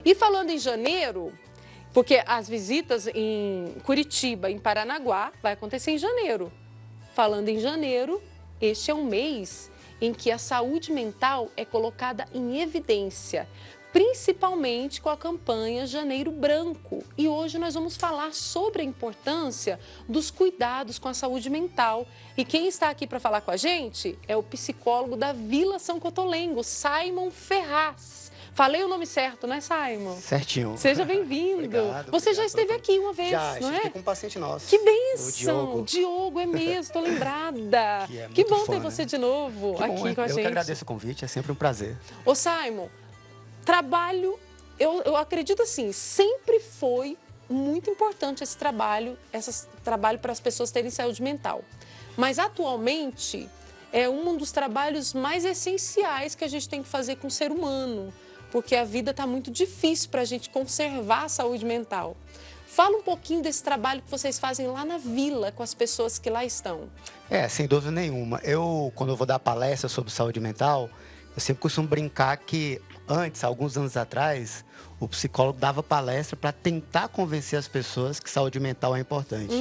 E falando em janeiro, porque as visitas em Curitiba, em Paranaguá, vai acontecer em janeiro. Falando em janeiro, este é um mês em que a saúde mental é colocada em evidência, principalmente com a campanha Janeiro Branco. E hoje nós vamos falar sobre a importância dos cuidados com a saúde mental. E quem está aqui para falar com a gente é o psicólogo da Vila São Cotolengo, Simon Ferraz. Falei o nome certo, né, Simon? Certinho. Seja bem-vindo. Obrigado. Você já esteve aqui uma vez, Já, não é? estive com um paciente nosso. Que O bênção! Diogo. Diogo, é mesmo, estou lembrada. Que é muito Que bom fã, ter né? você de novo Que bom, aqui com a eu gente. que agradeço o convite, é sempre um prazer. Ô, Simon, trabalho, eu acredito assim, sempre foi muito importante esse trabalho para as pessoas terem saúde mental. Mas atualmente é um dos trabalhos mais essenciais que a gente tem que fazer com o ser humano, porque a vida está muito difícil para a gente conservar a saúde mental. Fala um pouquinho desse trabalho que vocês fazem lá na vila com as pessoas que lá estão. Sem dúvida nenhuma. Quando eu vou dar palestra sobre saúde mental, eu sempre costumo brincar que antes, alguns anos atrás, o psicólogo dava palestra para tentar convencer as pessoas que saúde mental é importante.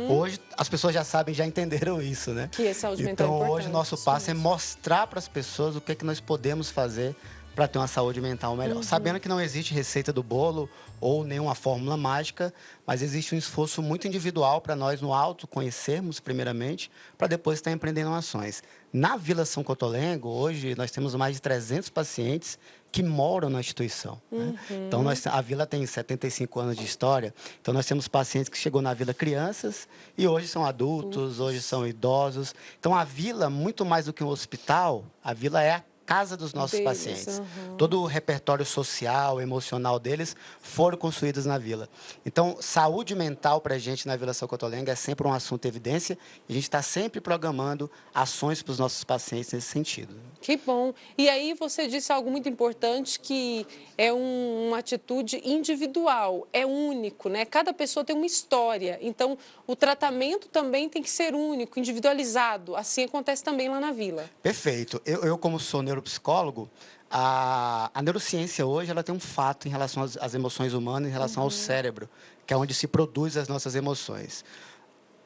Hoje, as pessoas já sabem, já entenderam isso, né? Que a saúde mental é importante. Então, hoje, o nosso passo é mostrar para as pessoas o que é que nós podemos fazer para ter uma saúde mental melhor. Sabendo que não existe receita do bolo ou nenhuma fórmula mágica, mas existe um esforço muito individual para nós no autoconhecermos, primeiramente, para depois estar empreendendo ações. Na Vila São Cotolengo, hoje, nós temos mais de 300 pacientes que moram na instituição. Né? Então, a Vila tem 75 anos de história, então nós temos pacientes que chegou na Vila crianças e hoje são adultos, hoje são idosos. Então, a Vila, muito mais do que um hospital, a Vila é a casa dos nossos pacientes. Todo o repertório social, emocional deles foram construídos na Vila. Então, saúde mental para a gente na Vila São Cotolengo é sempre um assunto de evidência e a gente está sempre programando ações para os nossos pacientes nesse sentido. Que bom. E aí você disse algo muito importante, que é uma atitude individual, é único, né? Cada pessoa tem uma história, então o tratamento também tem que ser único, individualizado. Assim acontece também lá na Vila. Perfeito. Eu como sou neuropsicólogo, a neurociência hoje ela tem um fato em relação às emoções humanas, em relação ao cérebro, que é onde se produz as nossas emoções.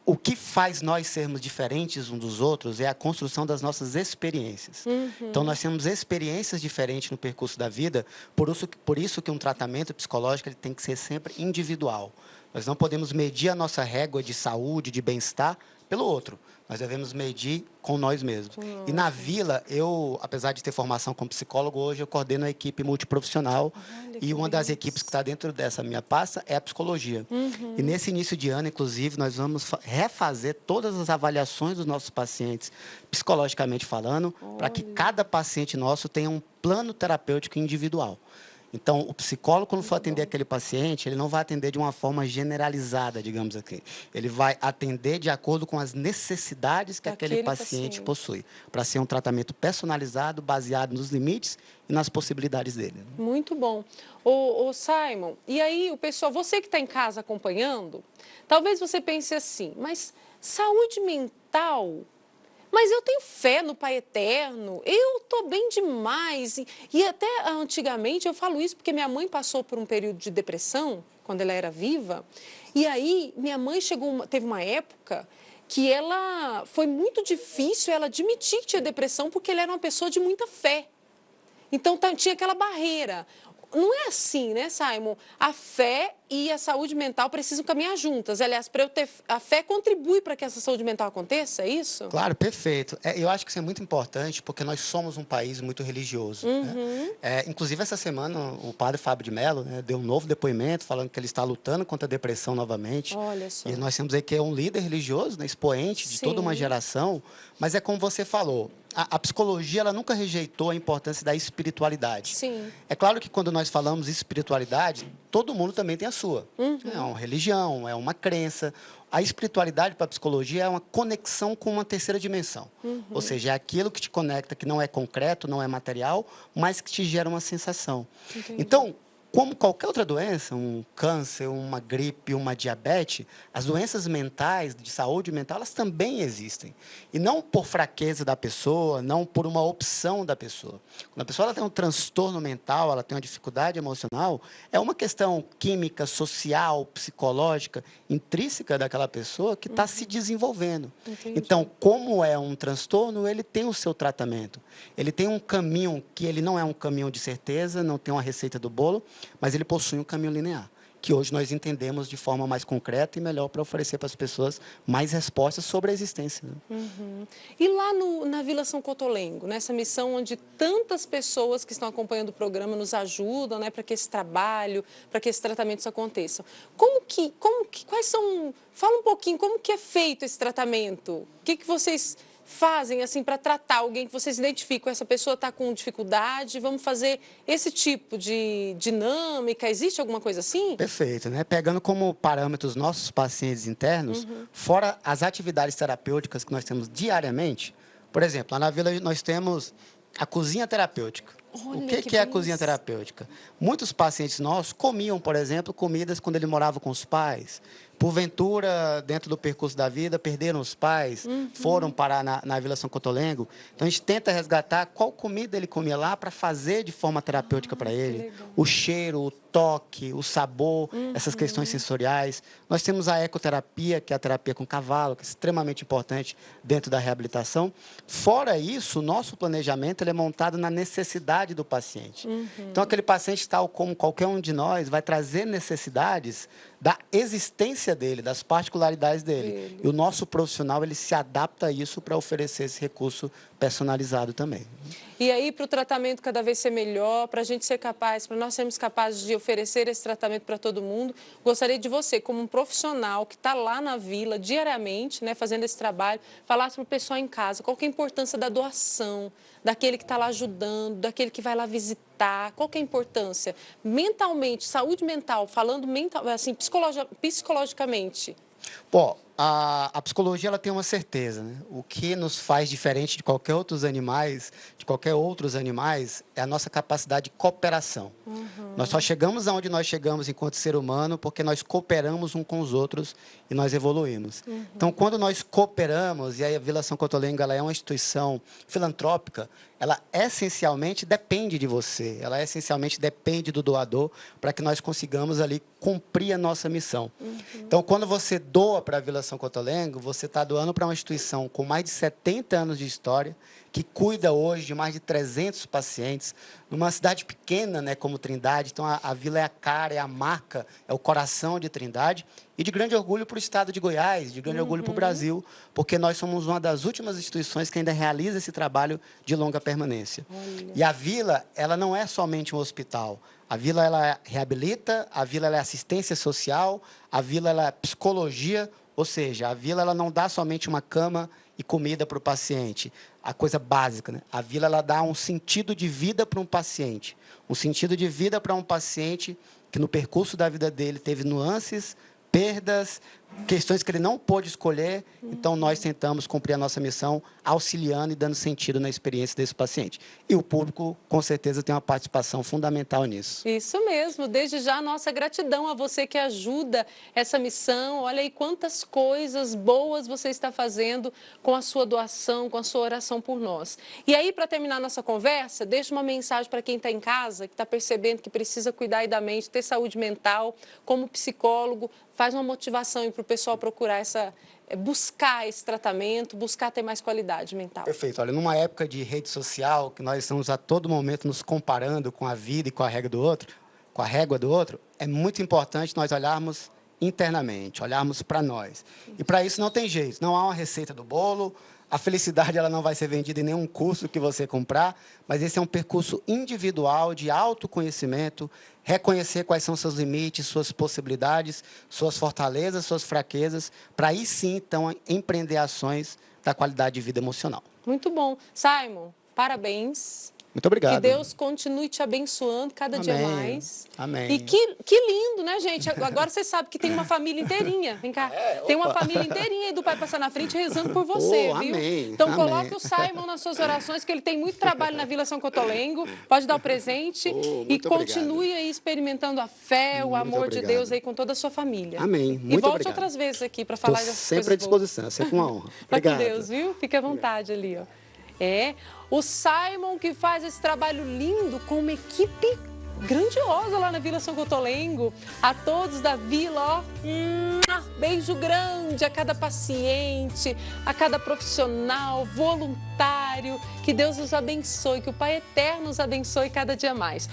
O que faz nós sermos diferentes uns dos outros é a construção das nossas experiências. Então, nós temos experiências diferentes no percurso da vida, por isso que um tratamento psicológico ele tem que ser sempre individual. Nós não podemos medir a nossa régua de saúde, de bem-estar, pelo outro. Nós devemos medir com nós mesmos. E na Vila, apesar de ter formação como psicólogo, hoje eu coordeno a equipe multiprofissional. E uma das equipes que está dentro dessa minha pasta é a psicologia. E nesse início de ano, inclusive, nós vamos refazer todas as avaliações dos nossos pacientes, psicologicamente falando, para que cada paciente nosso tenha um plano terapêutico individual. Então, o psicólogo, quando for atender aquele paciente, ele não vai atender de uma forma generalizada, digamos assim. Ele vai atender de acordo com as necessidades que aquele paciente possui, para ser um tratamento personalizado, baseado nos limites e nas possibilidades dele. Muito bom. Ô Simon, e aí o pessoal, você que está em casa acompanhando, talvez você pense assim, mas saúde mental... Mas eu tenho fé no Pai Eterno, eu estou bem demais. E até antigamente, eu falo isso porque minha mãe passou por um período de depressão, quando ela era viva. E aí, minha mãe teve uma época que foi muito difícil ela admitir que tinha depressão, porque ela era uma pessoa de muita fé. Então, tinha aquela barreira. Não é assim, né, Simon? A fé e a saúde mental precisam caminhar juntas. Aliás, a fé contribui para que essa saúde mental aconteça, é isso? Claro, perfeito. Eu acho que isso é muito importante, porque nós somos um país muito religioso. Né? Inclusive, essa semana, o padre Fábio de Mello, né, deu um novo depoimento, falando que ele está lutando contra a depressão novamente. Olha só. E nós temos aí que é um líder religioso, né, expoente de toda uma geração. Mas é como você falou, a psicologia ela nunca rejeitou a importância da espiritualidade. Sim. É claro que quando nós falamos espiritualidade, todo mundo também tem a sua. É uma religião, é uma crença. A espiritualidade para a psicologia é uma conexão com uma terceira dimensão. Ou seja, é aquilo que te conecta, que não é concreto, não é material, mas que te gera uma sensação. Entendi. Então, como qualquer outra doença, um câncer, uma gripe, uma diabetes, as doenças mentais, de saúde mental, elas também existem. E não por fraqueza da pessoa, não por uma opção da pessoa. Quando a pessoa ela tem um transtorno mental, ela tem uma dificuldade emocional, é uma questão química, social, psicológica, intrínseca daquela pessoa que está se desenvolvendo. Entendi. Então, como é um transtorno, ele tem o seu tratamento. Ele tem um caminho que ele não é um caminho de certeza, não tem uma receita do bolo, mas ele possui um caminho linear, que hoje nós entendemos de forma mais concreta e melhor para oferecer para as pessoas mais respostas sobre a existência. Né? E lá na Vila São Cotolengo, nessa missão onde tantas pessoas que estão acompanhando o programa nos ajudam, né, para que esse trabalho, para que esses tratamentos aconteçam. Quais são... Fala um pouquinho, como que é feito esse tratamento? O que vocês fazem assim para tratar alguém que vocês identificam, essa pessoa está com dificuldade, vamos fazer esse tipo de dinâmica? Existe alguma coisa assim? Perfeito, né? Pegando como parâmetros nossos pacientes internos, fora as atividades terapêuticas que nós temos diariamente, por exemplo, lá na Vila nós temos a cozinha terapêutica. Olha, O que é a cozinha terapêutica? Muitos pacientes nossos comiam, por exemplo, comidas quando ele morava com os pais. Porventura, dentro do percurso da vida, perderam os pais, foram parar na Vila São Cotolengo. Então, a gente tenta resgatar qual comida ele comia lá para fazer de forma terapêutica para ele. O cheiro, o toque, o sabor, essas questões sensoriais. Nós temos a ecoterapia, que é a terapia com cavalo, que é extremamente importante dentro da reabilitação. Fora isso, o nosso planejamento ele é montado na necessidade do paciente. Então, aquele paciente, tal como qualquer um de nós, vai trazer necessidades da existência dele, das particularidades dele. E o nosso profissional ele se adapta a isso para oferecer esse recurso personalizado também. E aí, para o tratamento cada vez ser melhor, para a gente ser capaz, para nós sermos capazes de oferecer esse tratamento para todo mundo, gostaria de você, como um profissional que está lá na vila diariamente, né, fazendo esse trabalho, falasse para o pessoal em casa qual que é a importância da doação, daquele que está lá ajudando, daquele que vai lá visitar, qual que é a importância? Mentalmente, saúde mental, falando mental, assim, psicologicamente. Bom, a psicologia ela tem uma certeza, né? O que nos faz diferente de qualquer outros animais, é a nossa capacidade de cooperação. Nós só chegamos aonde nós chegamos enquanto ser humano porque nós cooperamos uns com os outros e nós evoluímos. Então, quando nós cooperamos, e aí a Vila São Cotolengo ela é uma instituição filantrópica, ela essencialmente depende de você, ela essencialmente depende do doador para que nós consigamos ali cumprir a nossa missão. Então, quando você doa para a Vila São Cotolengo, você está doando para uma instituição com mais de 70 anos de história, que cuida hoje de mais de 300 pacientes, numa cidade pequena, né, como Trindade. Então, a vila é a cara, é a marca, é o coração de Trindade, e de grande orgulho para o estado de Goiás, de grande orgulho para o Brasil, porque nós somos uma das últimas instituições que ainda realiza esse trabalho de longa permanência. Olha. E a vila, ela não é somente um hospital. A vila, ela reabilita, a vila ela é assistência social, a vila ela é psicologia, ou seja, a vila ela não dá somente uma cama e comida para o paciente, a coisa básica, né? A vila ela dá um sentido de vida para um paciente, que no percurso da vida dele teve nuances, perdas, questões que ele não pôde escolher. Então, nós tentamos cumprir a nossa missão auxiliando e dando sentido na experiência desse paciente. E o público, com certeza, tem uma participação fundamental nisso. Isso mesmo. Desde já, a nossa gratidão a você que ajuda essa missão. Olha aí quantas coisas boas você está fazendo com a sua doação, com a sua oração por nós. E aí, para terminar nossa conversa, deixa uma mensagem para quem está em casa, que está percebendo que precisa cuidar aí da mente, ter saúde mental, como psicólogo, faz uma motivação para o pessoal procurar buscar esse tratamento, buscar ter mais qualidade mental. Perfeito. Olha, numa época de rede social, que nós estamos a todo momento nos comparando com a vida e com a régua do outro, é muito importante nós olharmos internamente, olharmos para nós. E para isso não tem jeito, não há uma receita do bolo. A felicidade ela não vai ser vendida em nenhum curso que você comprar, mas esse é um percurso individual de autoconhecimento, reconhecer quais são seus limites, suas possibilidades, suas fortalezas, suas fraquezas, para aí sim, então, empreender ações da qualidade de vida emocional. Muito bom. Simon, parabéns. Muito obrigado. Que Deus continue te abençoando cada dia Amém. mais. Amém. E que lindo, né, gente? Agora você sabe que tem uma família inteirinha. Vem cá. Tem uma família inteirinha aí do Pai Passar na Frente rezando por você, Oh, viu? amém. Então Amém. coloque o Simon nas suas orações, que ele tem muito trabalho na Vila São Cotolengo. Pode dar o presente Oh, e muito continue obrigado. aí experimentando a fé, o Muito amor de obrigado. Deus aí com toda a sua família. Amém. E Muito volte obrigado. outras vezes aqui para Estou falar dessas sempre à coisas boas. disposição. É sempre uma honra. Fica com Obrigado. Deus, viu? Fique à vontade ali, ó. É, o Simon que faz esse trabalho lindo com uma equipe grandiosa lá na Vila São Cotolengo. A todos da Vila, ó, beijo grande a cada paciente, a cada profissional, voluntário. Que Deus os abençoe, que o Pai Eterno os abençoe cada dia mais.